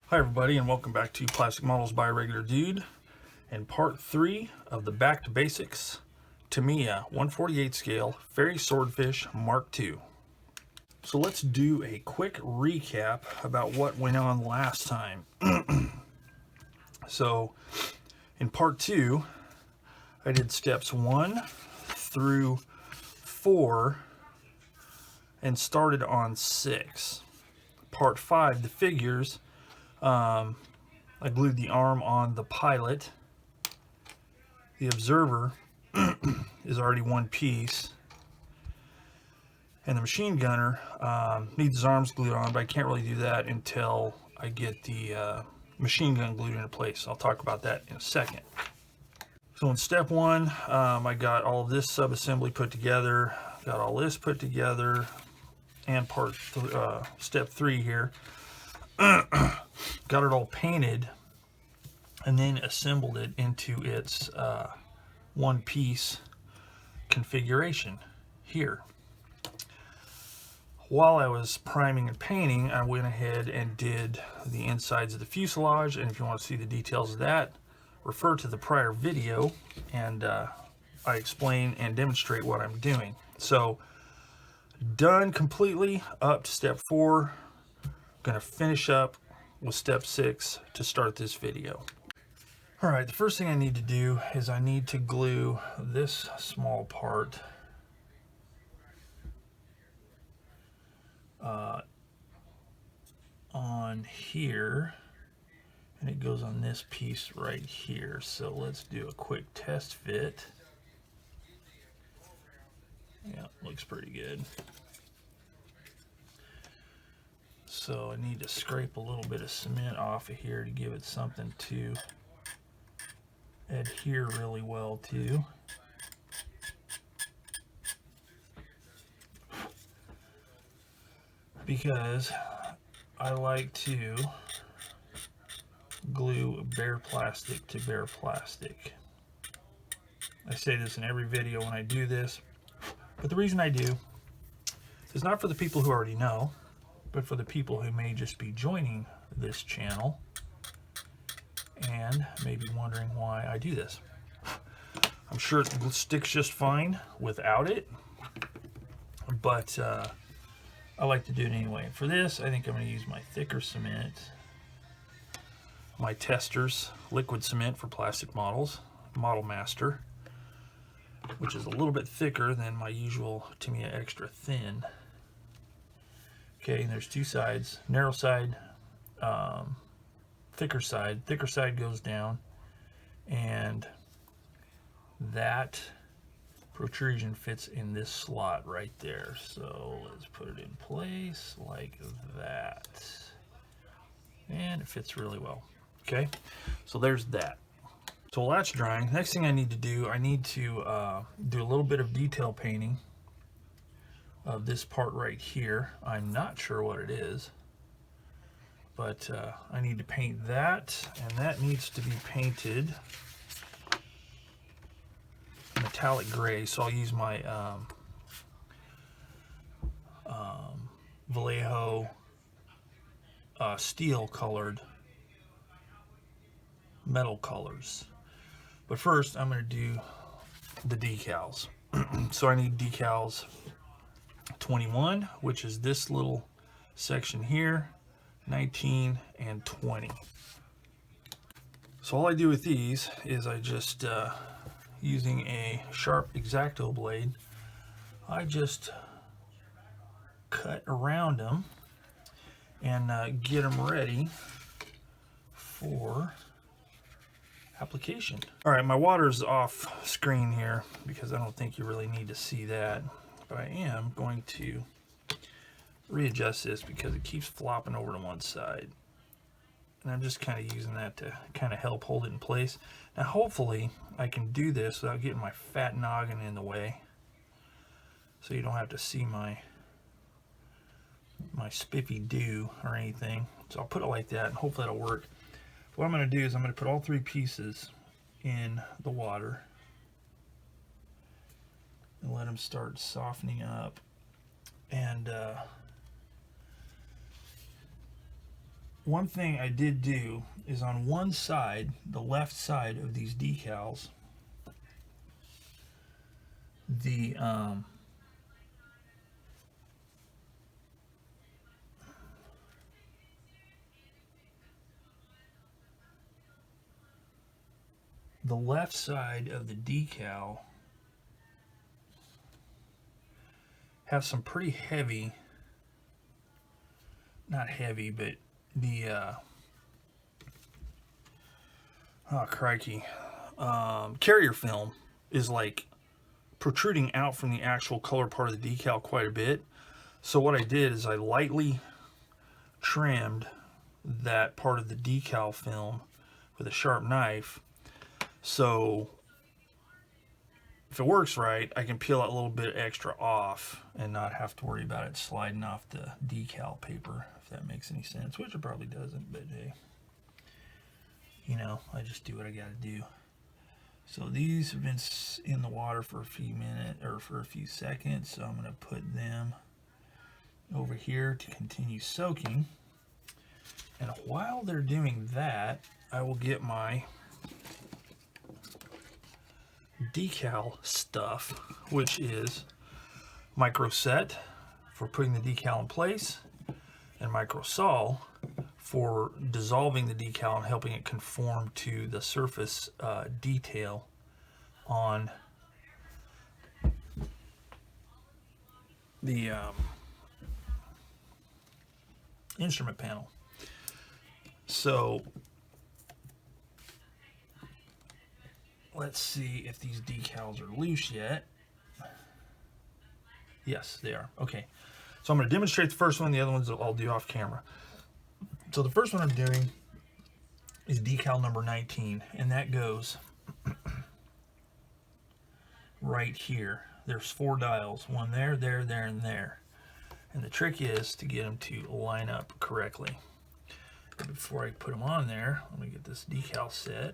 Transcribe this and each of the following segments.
Hi everybody, and welcome back to Plastic Models by a Regular Dude and part 3 of the Back to Basics Tamiya 1/48 scale Fairey Swordfish Mark II. So let's do a quick recap about what went on last time. So in part 2 I did steps 1 through 4 and started on 6. Part 5, the figures, I glued the arm on the pilot. The observer is already one piece. And the machine gunner needs his arms glued on, but I can't really do that until I get the machine gun glued into place. I'll talk about that in a second. So in step 1, I got all of this sub-assembly put together, got all this put together, and step 3 here. Got it all painted and then assembled it into its one-piece configuration here. While I was priming and painting, I went ahead and did the insides of the fuselage, and if you want to see the details of that, refer to the prior video, and I explain and demonstrate what I'm doing. So, done completely up to step 4. Going to finish up with step 6 to start this video. Alright, the first thing I need to do is I need to glue this small part on here, and it goes on this piece right here. So let's do a quick test fit. Yeah, looks pretty good. So I need to scrape a little bit of cement off of here to give it something to adhere really well to. Because I like to glue bare plastic to bare plastic. I say this in every video when I do this, but the reason I do is not for the people who already know, but for the people who may just be joining this channel and may be wondering why I do this. I'm sure it sticks just fine without it, but I like to do it anyway. For this, I think I'm going to use my thicker cement, my Testers liquid cement for plastic models, Model Master, which is a little bit thicker than my usual Tamiya Extra Thin. Okay, and there's two sides, narrow side, thicker side. Thicker side goes down, and that protrusion fits in this slot right there. So let's put it in place like that, and it fits really well. Okay, so there's that. So while that's drying, next thing I need to do, I need to do a little bit of detail painting of this part right here. I'm not sure what it is, but I need to paint that, and that needs to be painted metallic gray. So I'll use my Vallejo steel colored metal colors. But first I'm going to do the decals. So I need decals 21, which is this little section here, 19 and 20. So all I do with these is I just using a sharp X-Acto blade, I just cut around them and get them ready for application. Alright, my water's off screen here because I don't think you really need to see that, but I am going to readjust this because it keeps flopping over to one side. And I'm just kind of using that to kind of help hold it in place. Now hopefully I can do this without getting my fat noggin in the way, so you don't have to see my spiffy do or anything. So I'll put it like that and hopefully that'll work. What I'm going to do is I'm going to put all 3 pieces in the water and let them start softening up, and one thing I did do is on one side, the left side of these decals, the left side of the decal have some pretty heavy, not heavy, but the oh crikey, carrier film is like protruding out from the actual color part of the decal quite a bit. So what I did is I lightly trimmed that part of the decal film with a sharp knife, so if it works right, I can peel that little bit extra off and not have to worry about it sliding off the decal paper, if that makes any sense, which it probably doesn't, but hey, you know, I just do what I gotta do. So these have been in the water for a few minutes, or for a few seconds, so I'm gonna put them over here to continue soaking. And while they're doing that, I will get my decal stuff, which is micro set for putting the decal in place and micro sol for dissolving the decal and helping it conform to the surface detail on the instrument panel. So let's see if these decals are loose yet. Yes, they are. Okay. So I'm going to demonstrate the first one. The other ones I'll do off camera. So the first one I'm doing is decal number 19, and that goes right here. There's 4 dials, one there, there, there, and there. And the trick is to get them to line up correctly. But before I put them on there, let me get this decal set.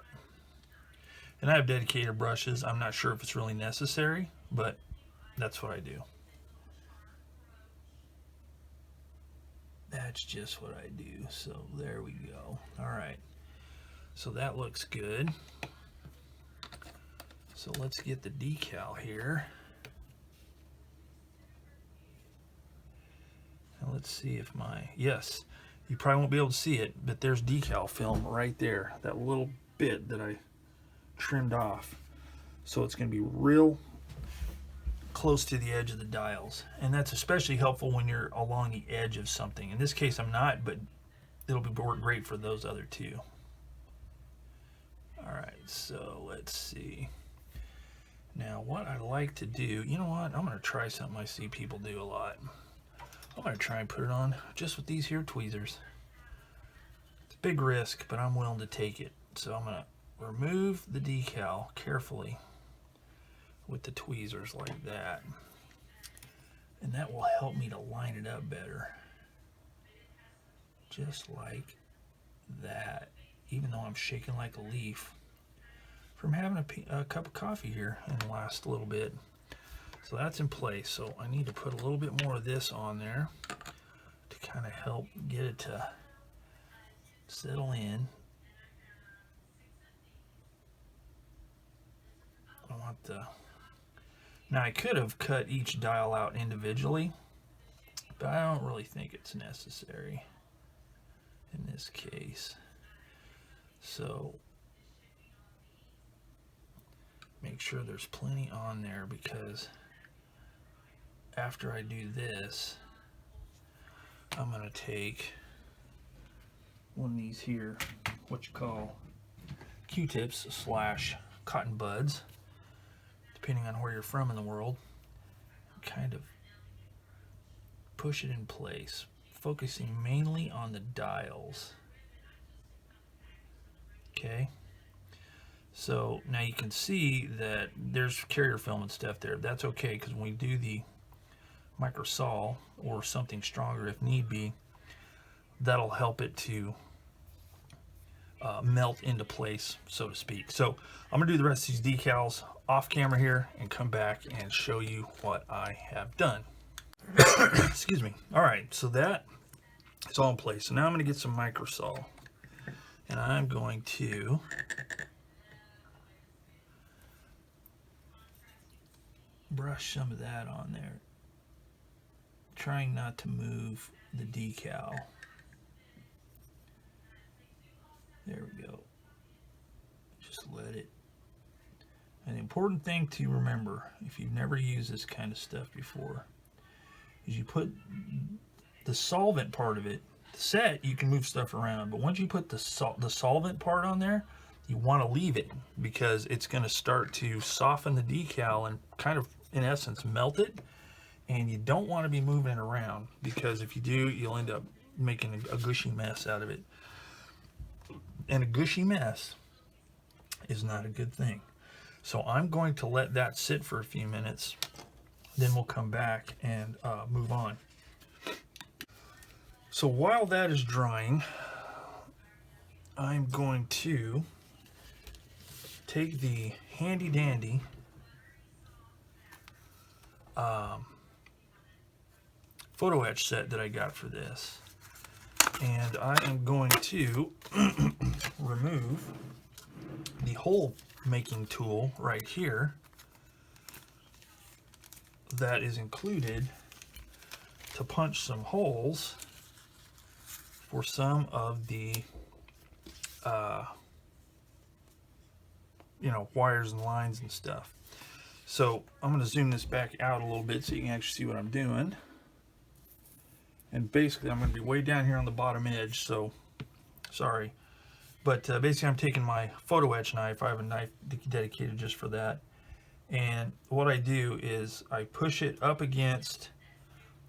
And I have dedicated brushes. I'm not sure if it's really necessary, but that's what I do. That's just what I do. So there we go. All right. So that looks good. So let's get the decal here. Now let's see if yes, you probably won't be able to see it, but there's decal film right there. That little bit that I trimmed off. So it's going to be real close to the edge of the dials, and that's especially helpful when you're along the edge of something. In this case I'm not, but it'll work great for those other two. Alright, so let's see. Now what I like to do, you know what, I'm going to try something I see people do a lot. I'm going to try and put it on just with these here tweezers. It's a big risk, but I'm willing to take it. So I'm going to remove the decal carefully with the tweezers like that, and that will help me to line it up better, just like that, even though I'm shaking like a leaf from having a cup of coffee here in the last little bit. So that's in place. So I need to put a little bit more of this on there to kind of help get it to settle in. I want the Now I could have cut each dial out individually, but I don't really think it's necessary in this case. So make sure there's plenty on there, because after I do this, I'm going to take one of these here, what you call Q-tips / cotton buds, depending on where you're from in the world, kind of push it in place, focusing mainly on the dials. Okay, so now you can see that there's carrier film and stuff there. That's okay, because when we do the microsol or something stronger if need be, that'll help it to melt into place, so to speak. So I'm gonna do the rest of these decals off camera here and come back and show you what I have done. Excuse me. All right, so that It's all in place. So now I'm going to get some microsol, and I'm going to brush some of that on there, trying not to move the decal. There we go. Just let it. An important thing to remember, if you've never used this kind of stuff before, is you put the solvent part of it. The set, you can move stuff around, but once you put the solvent part on there, you want to leave it, because it's going to start to soften the decal and kind of, in essence, melt it. And you don't want to be moving it around, because if you do, you'll end up making a gushy mess out of it. And a gushy mess is not a good thing. So I'm going to let that sit for a few minutes, then we'll come back and move on. So while that is drying, I'm going to take the handy dandy photo etch set that I got for this, and I am going to remove the hole making tool right here that is included to punch some holes for some of the you know, wires and lines and stuff. So I'm going to zoom this back out a little bit so you can actually see what I'm doing. And basically I'm going to be way down here on the bottom edge, so sorry. But basically I'm taking my photo etch knife. I have a knife dedicated just for that. And what I do is I push it up against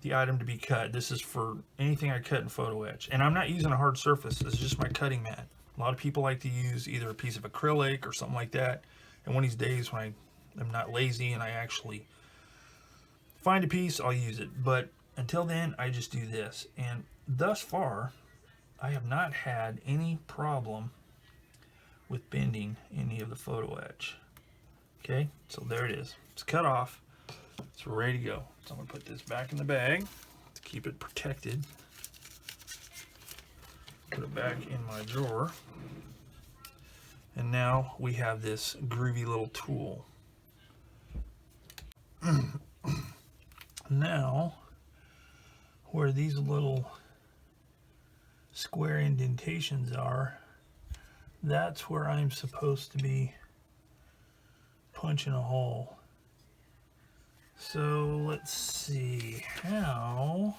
the item to be cut. This is for anything I cut in photo etch. And I'm not using a hard surface. This is just my cutting mat. A lot of people like to use either a piece of acrylic or something like that. And one of these days when I'm not lazy and I actually find a piece, I'll use it. But until then, I just do this. And thus far, I have not had any problem with bending any of the photo etch. Okay, so there it is. It's cut off. It's ready to go. So I'm going to put this back in the bag to keep it protected. Put it back in my drawer. And now we have this groovy little tool. Now, where these little square indentations are, that's where I'm supposed to be punching a hole. So let's see how.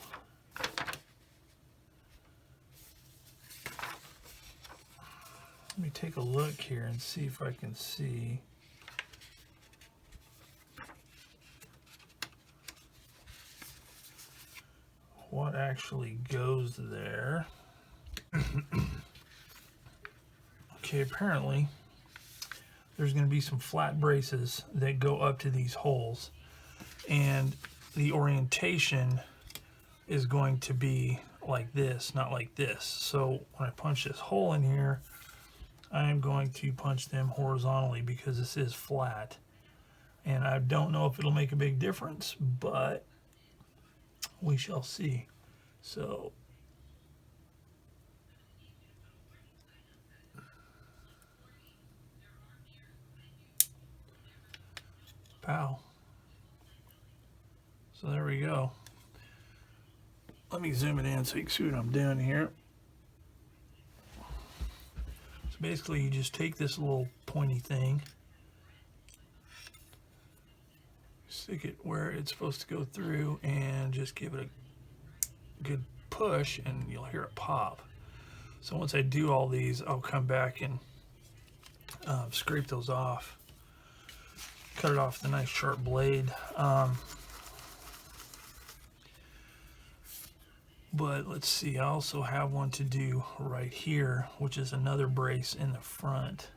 Let me take a look here and see if I can see. What actually goes there. Okay, apparently there's going to be some flat braces that go up to these holes, and the orientation is going to be like this, not like this. So when I punch this hole in here, I'm going to punch them horizontally because this is flat. And I don't know if it'll make a big difference, but we shall see. So pow. So there we go. Let me zoom it in so you can see what I'm doing here. So basically you just take this little pointy thing, stick it where it's supposed to go through, and just give it a good push and you'll hear it pop. So once I do all these, I'll come back and scrape those off, cut it off with a nice sharp blade. But let's see, I also have one to do right here, which is another brace in the front.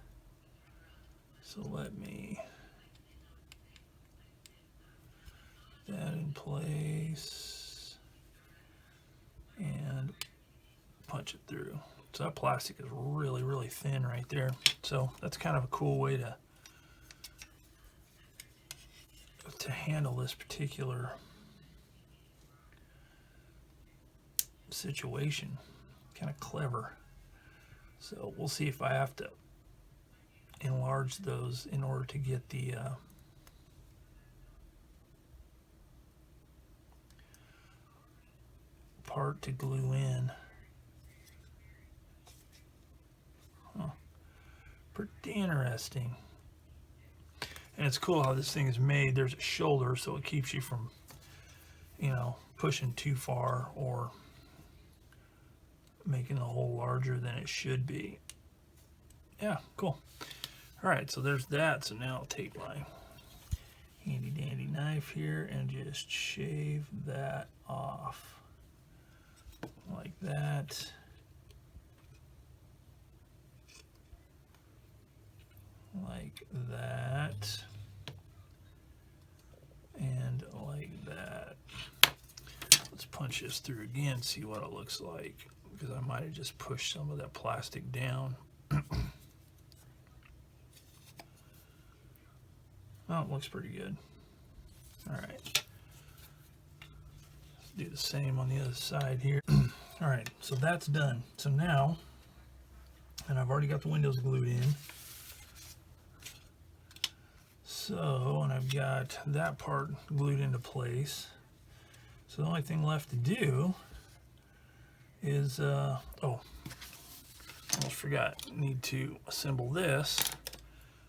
So let me put that in place and punch it through. So that plastic is really, really thin right there. So that's kind of a cool way to handle this particular situation. Kind of clever. So we'll see if I have to enlarge those in order to get the part to glue in. Huh. Pretty interesting. And it's cool how this thing is made. There's a shoulder, so it keeps you from, you know, pushing too far or making the hole larger than it should be. Yeah, cool. All right, so there's that. So now I'll take my handy dandy knife here and just shave that off like that. Like that. And like that. Let's punch this through again, see what it looks like, because I might have just pushed some of that plastic down. Oh, it looks pretty good. All right. Let's do the same on the other side here. All right, so that's done. So now, and I've already got the windows glued in. So, and I've got that part glued into place. So the only thing left to do is, oh, almost forgot, need to assemble this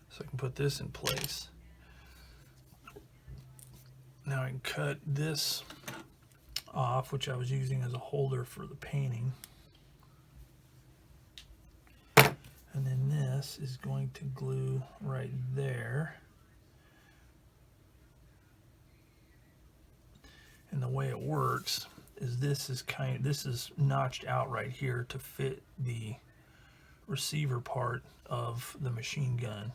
so I can put this in place. Now I can cut this off, which I was using as a holder for the painting. And then this is going to glue right there. And the way it works is this is notched out right here to fit the receiver part of the machine gun.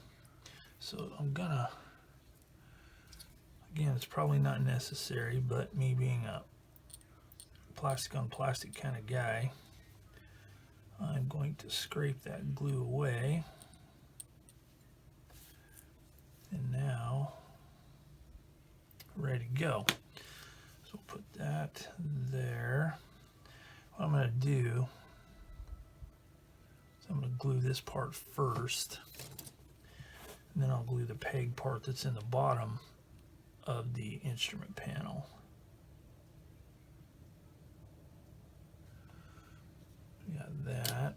So I'm gonna, again, it's probably not necessary, but me being a plastic on plastic kind of guy, I'm going to scrape that glue away. And now, ready to go. So put that there. What I'm going to do is I'm going to glue this part first, and then I'll glue the peg part that's in the bottom of the instrument panel. Got that.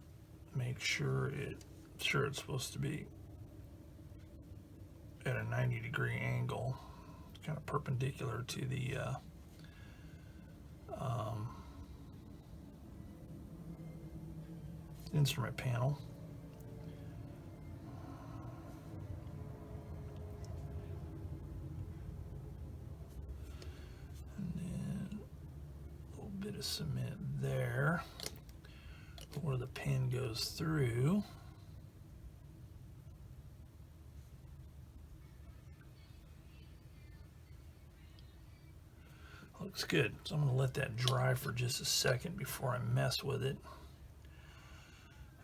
Make sure it's supposed to be at a 90-degree angle. It's kind of perpendicular to the instrument panel. And then a little bit of cement there where the pin goes through. Looks good. So I'm going to let that dry for just a second before I mess with it.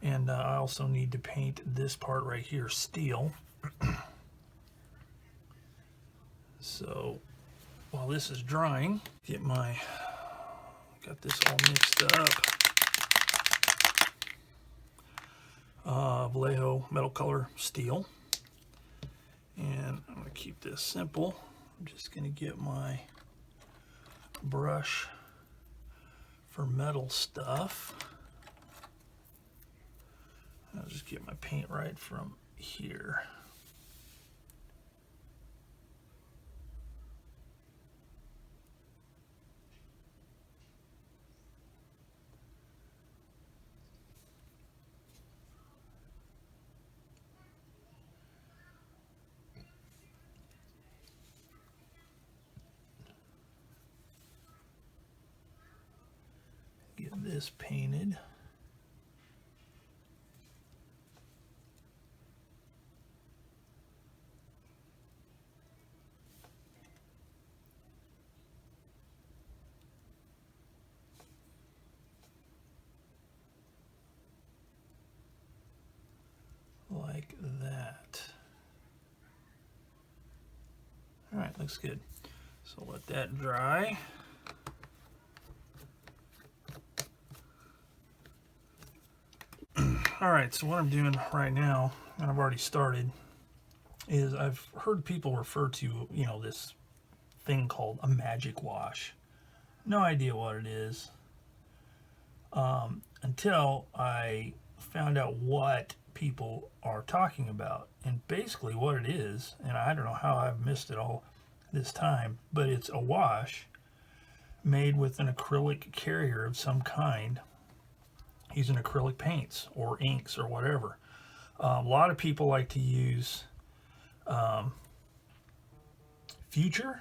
And I also need to paint this part right here steel. So while this is drying, got this all mixed up. Vallejo metal color steel. And I'm going to keep this simple. I'm just going to get my brush for metal stuff. I'll just get my paint right from here. Get this painted. Like that. All right, looks good. So let that dry. Alright, so what I'm doing right now, and I've already started, is I've heard people refer to, you know, this thing called a magic wash. No idea what it is. Until I found out what people are talking about. And basically what it is, and I don't know how I've missed it all this time, but it's a wash made with an acrylic carrier of some kind, using acrylic paints or inks or whatever. A lot of people like to use Future,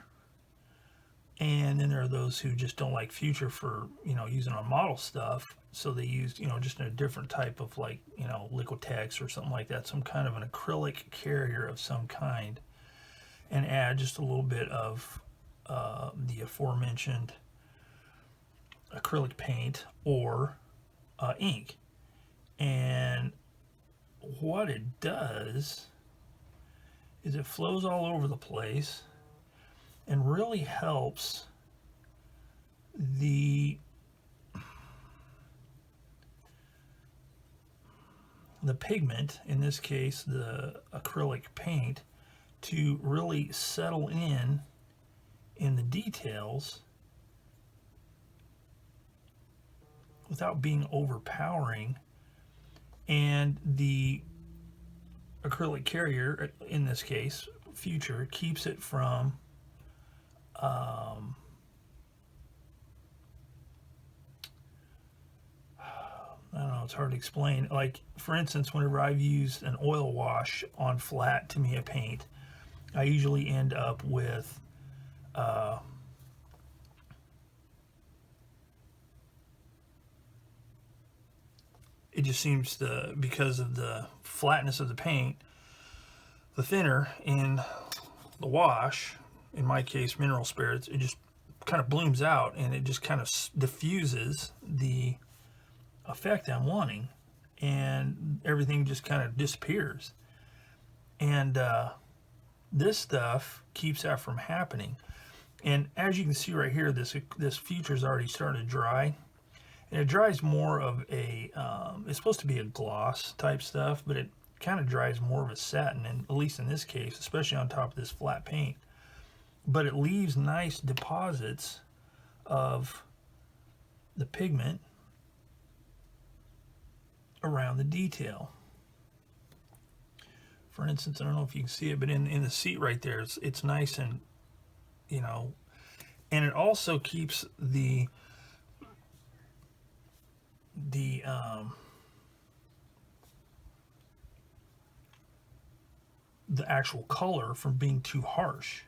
and then there are those who just don't like Future for, you know, using on model stuff, so they use, you know, just a different type of, like, you know, Liquitex or something like that, some kind of an acrylic carrier of some kind, and add just a little bit of the aforementioned acrylic paint or ink. And what it does is it flows all over the place and really helps the pigment, in this case the acrylic paint, to really settle in the details without being overpowering. And the acrylic carrier, in this case Future, keeps it from I don't know, it's hard to explain. Like, for instance, whenever I've used an oil wash on flat Tamiya paint, I usually end up with it just seems to, because of the flatness of the paint, the thinner in the wash, in my case mineral spirits, it just kind of blooms out and it just kind of diffuses the effect I'm wanting, and everything just kind of disappears. And this stuff keeps that from happening. And as you can see right here, this Future's already starting to dry, and it dries more of a it's supposed to be a gloss type stuff, but it kind of dries more of a satin, and at least in this case, especially on top of this flat paint. But it leaves nice deposits of the pigment around the detail. For instance, I don't know if you can see it, but in the seat right there, it's nice, and, you know, and it also keeps the actual color from being too harsh.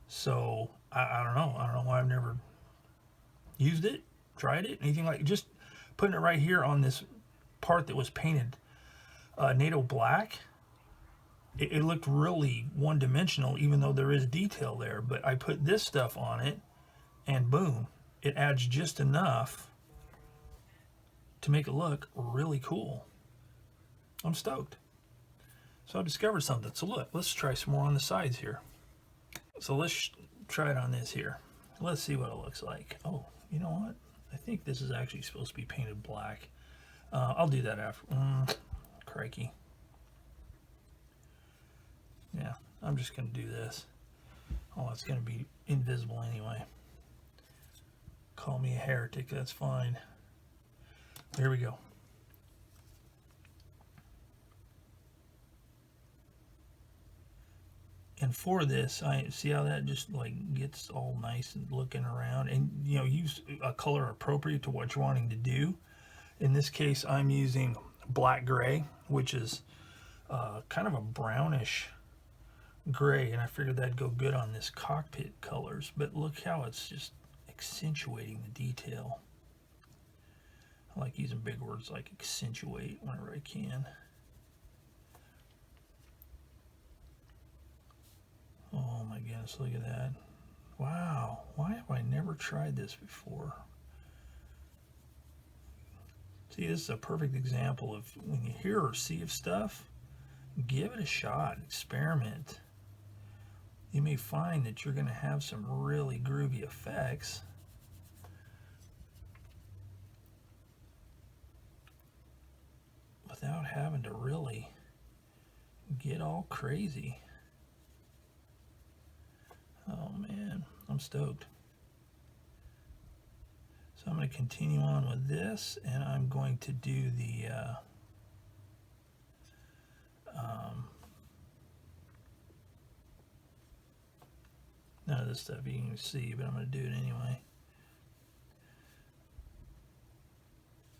So I don't know why I've never used it, tried it, anything like, just putting it right here on this part that was painted NATO black. It looked really one-dimensional, even though there is detail there. But I put this stuff on it, and boom, it adds just enough to make it look really cool. I'm stoked. So I discovered something. So look, let's try some more on the sides here. So let's try it on this here. Let's see what it looks like. Oh, you know what? I think this is actually supposed to be painted black. I'll do that after. Crikey. Yeah, I'm just going to do this. Oh, it's going to be invisible anyway. Call me a heretic, that's fine. There we go. And for this, I see how that just like gets all nice and looking around, and, you know, use a color appropriate to what you're wanting to do. In this case, I'm using black gray, which is kind of a brownish gray, and I figured that'd go good on this cockpit colors. But look how it's just accentuating the detail. I like using big words like accentuate whenever I can. Oh my goodness, look at that. Wow, why have I never tried this before? See, this is a perfect example of when you hear or see of stuff, give it a shot, experiment. You may find that you're going to have some really groovy effects. without having to really get all crazy. Oh man, I'm stoked. So I'm going to continue on with this, and I'm going to do the none of this stuff you can see, but I'm going to do it anyway.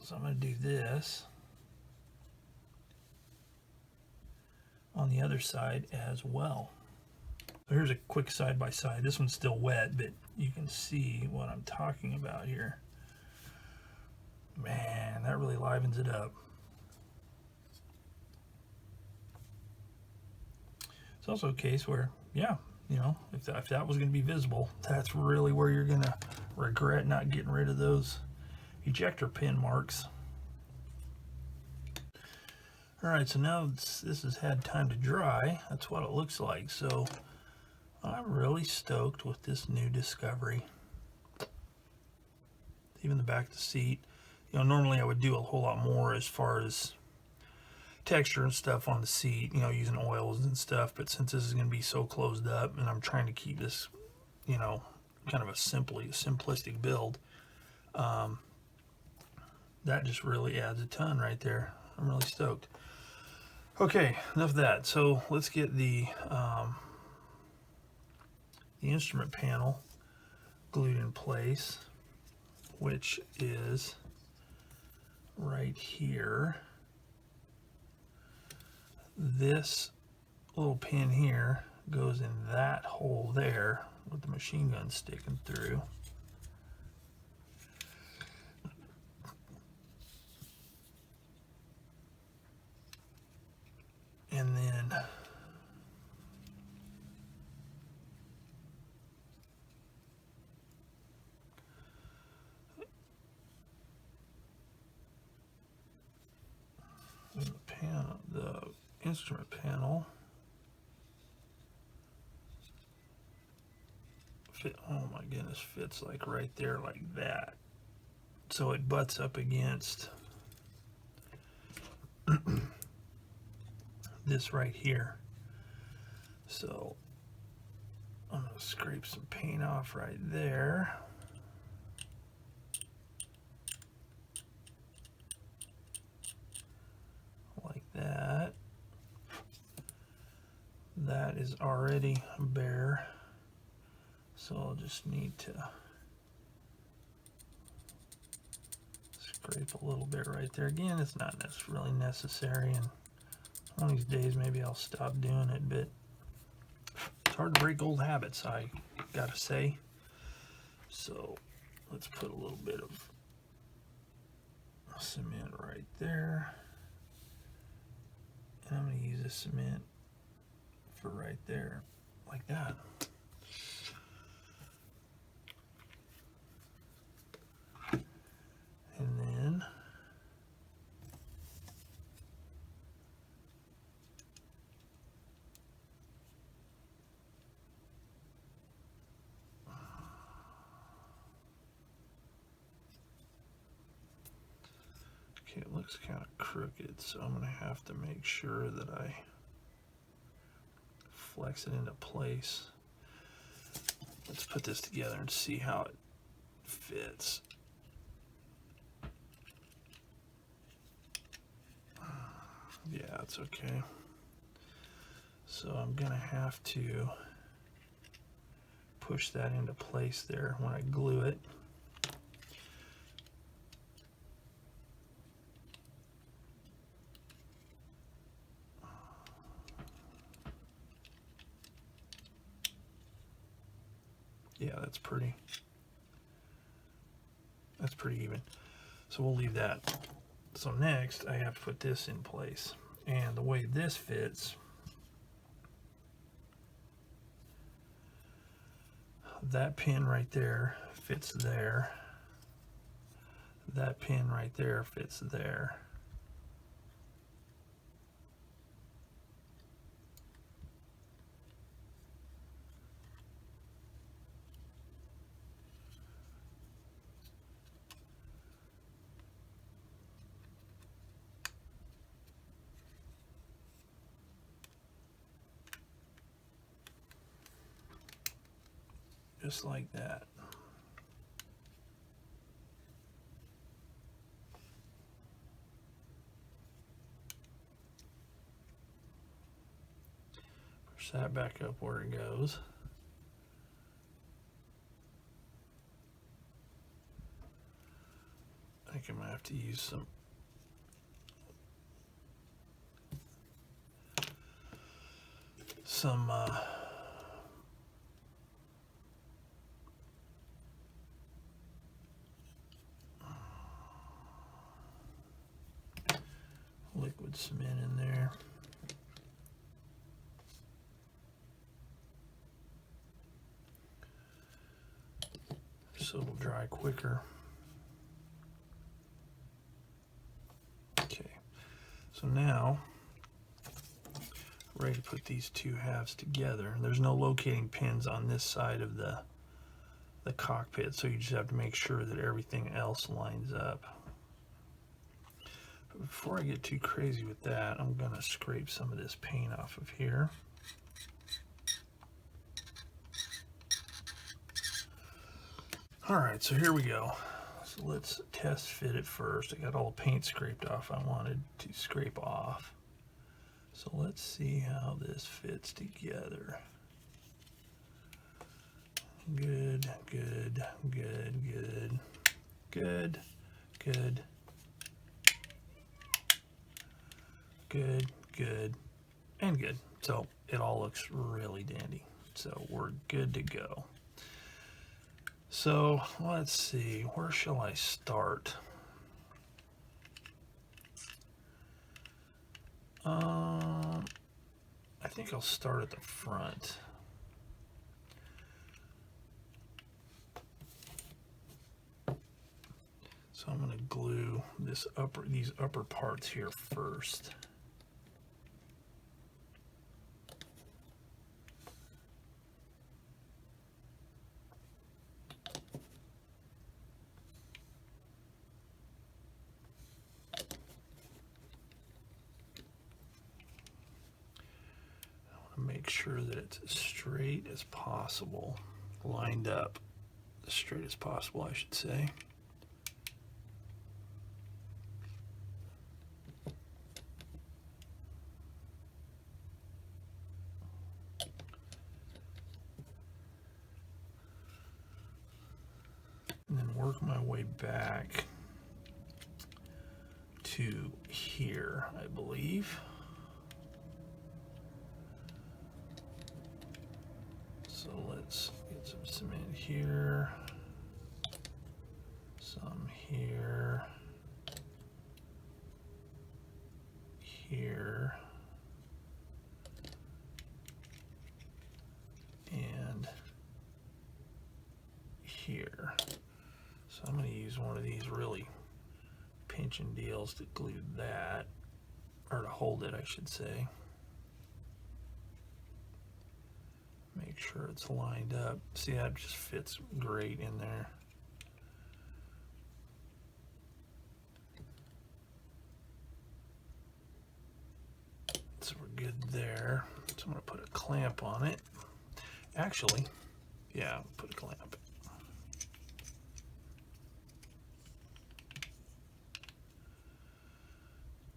So I'm going to do this on the other side as well. So here's a quick side-by-side. This one's still wet, but you can see what I'm talking about here. Man, that really livens it up. It's also a case where, yeah, you know, if that was going to be visible, that's really where you're going to regret not getting rid of those ejector pin marks. Alright, so now this has had time to dry. That's what it looks like. So I'm really stoked with this new discovery. Even the back of the seat. You know, normally I would do a whole lot more as far as texture and stuff on the seat, you know, using oils and stuff, but since this is going to be so closed up and I'm trying to keep this, you know, kind of a simplistic build, that just really adds a ton right there. I'm really stoked. Okay, enough of that. So let's get the instrument panel glued in place, which is right here. This little pin here goes in that hole there with the machine gun sticking through. And then the instrument panel oh my goodness, fits like right there like that. So it butts up against this right here. So I'm going to scrape some paint off right there. Like that. That is already bare. So I'll just need to scrape a little bit right there. Again, it's not really necessary, and one of these days maybe I'll stop doing it, but it's hard to break old habits, I gotta say. So let's put a little bit of cement right there. And I'm going to use this cement for right there, like that. And then okay, it looks kind of crooked, so I'm going to have to make sure that I flex it into place. Let's put this together and see how it fits. Yeah, it's okay. So I'm gonna have to push that into place there when I glue it. Yeah, that's pretty even. So we'll leave that. So next I have to put this in place. And the way this fits, that pin right there fits there. That pin right there fits there. just like that. Push that back up where it goes. I think I'm going to have to use some liquid cement in there. So it'll dry quicker. Okay, so now ready to put these two halves together. There's no locating pins on this side of the cockpit, so you just have to make sure that everything else lines up. But before I get too crazy with that, I'm going to scrape some of this paint off of here. Alright, so here we go. So let's test fit it first. I got all the paint scraped off I wanted to scrape off. So let's see how this fits together. Good, good, good, good, good, good, good, good, and good. So it all looks really dandy. So we're good to go. So let's see, where shall I start? I think I'll start at the front. So I'm going to glue these upper parts here first. Make sure that it's as straight as possible, lined up as straight as possible, I should say. And then work my way back to here, I believe. So let's get some cement here, some here, here, and here. So I'm going to use one of these really pinching deals to glue that, or to hold it, I should say. Make sure it's lined up. See, that just fits great in there. So we're good there. So I'm going to put a clamp on it. Actually, yeah, put a clamp.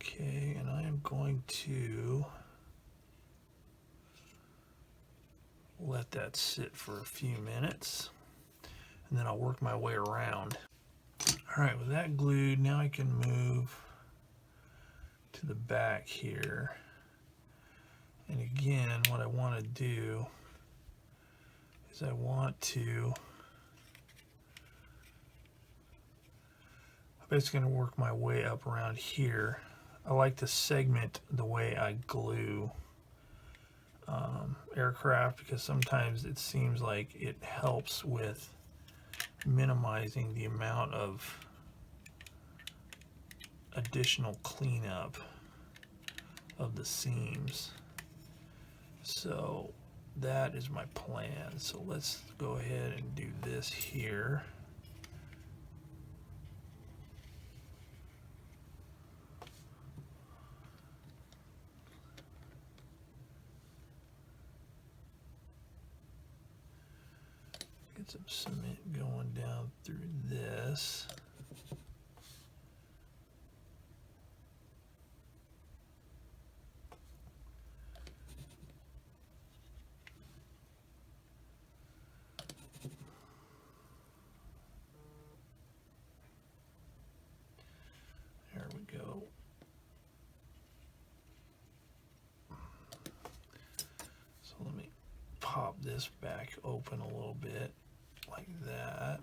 Okay, and I am going to let that sit for a few minutes, and then I'll work my way around. All right, with that glued, now I can move to the back here. And again, what I want to do is I'm basically going to work my way up around here. I like to segment the way I glue aircraft, because sometimes it seems like it helps with minimizing the amount of additional cleanup of the seams. So that is my plan. So let's go ahead and do this here. Get some cement going down through this. There we go. So let me pop this back open a little bit like that.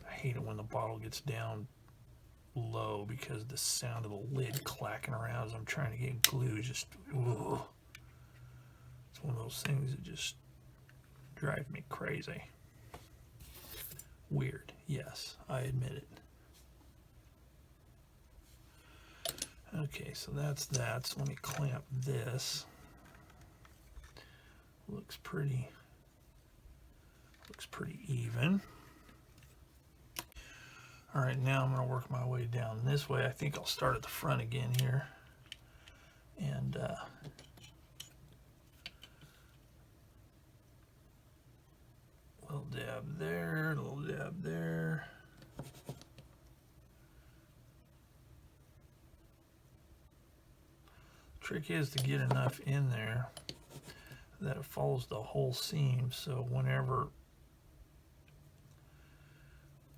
I hate it when the bottle gets down low because the sound of the lid clacking around as I'm trying to get glue is just, ugh. It's one of those things that just drive me crazy. Weird, yes, I admit it. Okay, so that's that. So let me clamp this. Looks pretty even. All right, now I'm going to work my way down this way. I think I'll start at the front again here. And little dab there, little dab there. Trick is to get enough in there that it follows the whole seam, so whenever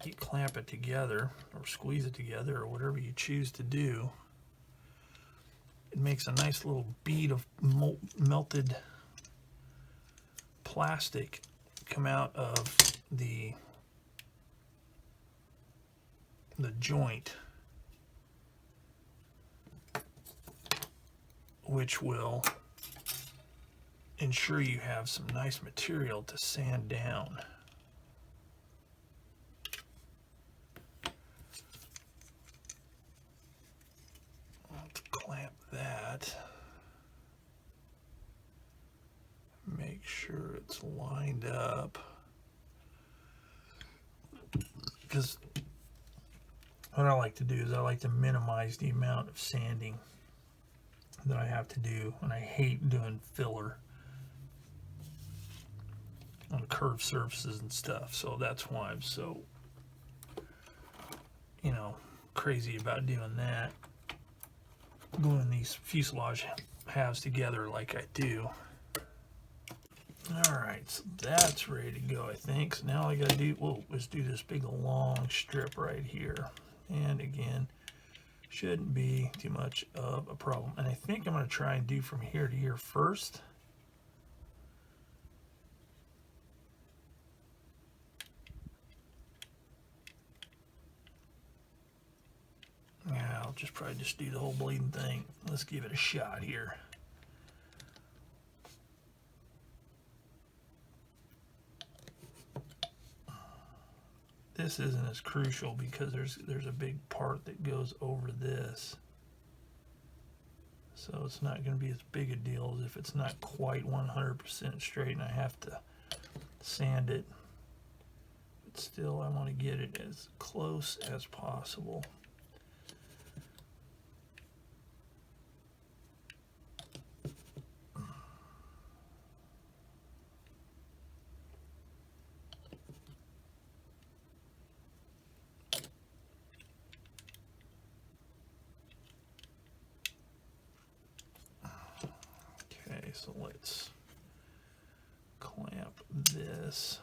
you clamp it together or squeeze it together or whatever you choose to do, it makes a nice little bead of melted plastic come out of the joint, which will ensure you have some nice material to sand down. Let's clamp that. Make sure it's lined up. Because what I like to do is I like to minimize the amount of sanding that I have to do, and I hate doing filler on curved surfaces and stuff. So that's why I'm so, crazy about doing that, gluing these fuselage halves together like I do. All right, so that's ready to go, I think. So now all I gotta do, let's do this big long strip right here. And again, shouldn't be too much of a problem. And I think I'm gonna try and do from here to here first. Yeah, I'll probably just do the whole bleeding thing. Let's give it a shot here. This isn't as crucial because there's a big part that goes over this. So it's not going to be as big a deal as if it's not quite 100% straight and I have to sand it. But still, I want to get it as close as possible. So let's clamp this.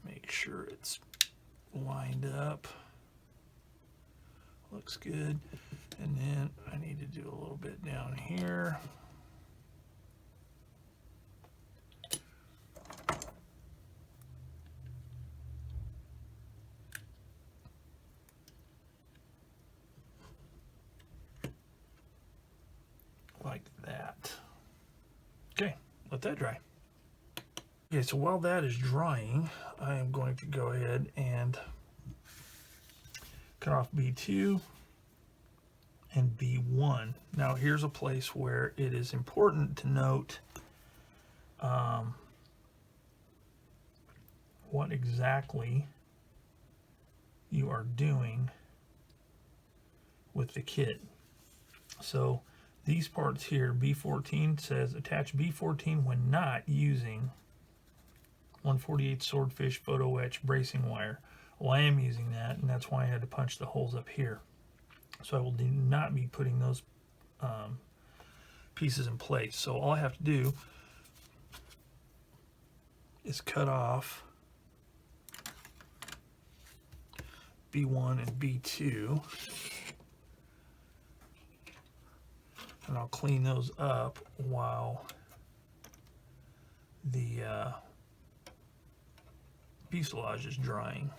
Make sure it's lined up. Looks good. And then I need to do a little bit down here. Like that. Okay, let that dry. Okay, so while that is drying, I am going to go ahead and cut off B2 and B1. Now here's a place where it is important to note what exactly you are doing with the kit. So these parts here, B14 says attach B14 when not using 1/48 Swordfish photo etch bracing wire. Well, I am using that, and that's why I had to punch the holes up here. So I will not be putting those pieces in place. So all I have to do is cut off B1 and B2, and I'll clean those up while the fuselage is drying.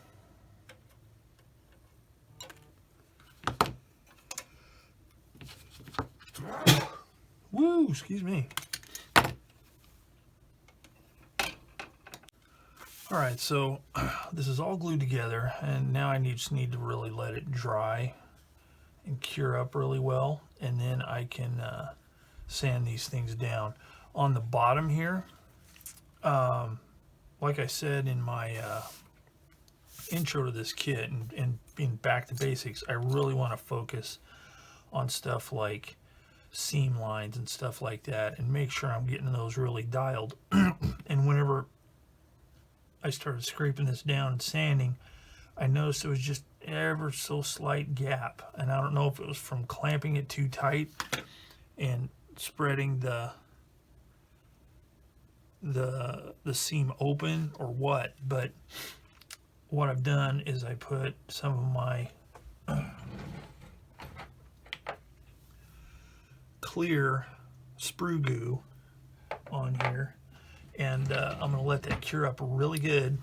Woo, excuse me. All right, so this is all glued together, and now I just need to really let it dry and cure up really well, and then I can sand these things down. On the bottom here, like I said in my intro to this kit and being back to basics, I really want to focus on stuff like seam lines and stuff like that, and make sure I'm getting those really dialed. And whenever I started scraping this down and sanding, I noticed there was just ever so slight gap, and I don't know if it was from clamping it too tight and spreading the seam open or what. But what I've done is I put some of my clear sprue goo on here, and I'm going to let that cure up really good,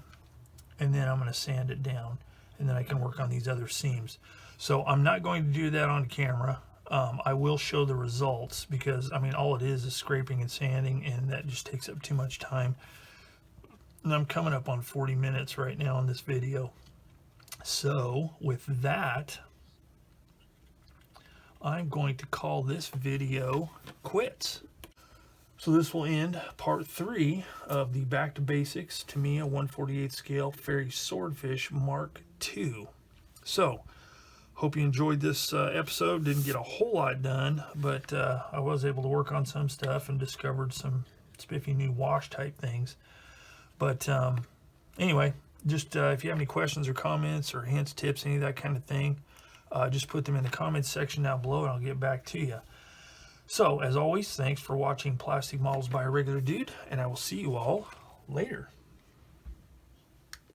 and then I'm going to sand it down, and then I can work on these other seams. So I'm not going to do that on camera. I will show the results, because I mean all it is scraping and sanding, and that just takes up too much time, and I'm coming up on 40 minutes right now in this video. So with that, I'm going to call this video quits. So this will end part 3 of the Back to Basics Tamiya 1/48 scale Fairey Swordfish Mark II. So, hope you enjoyed this episode. Didn't get a whole lot done, but I was able to work on some stuff and discovered some spiffy new wash type things. But anyway, just if you have any questions or comments or hints, tips, any of that kind of thing, just put them in the comments section down below, and I'll get back to you. So, as always, thanks for watching Plastic Models by a Regular Dude, and I will see you all later.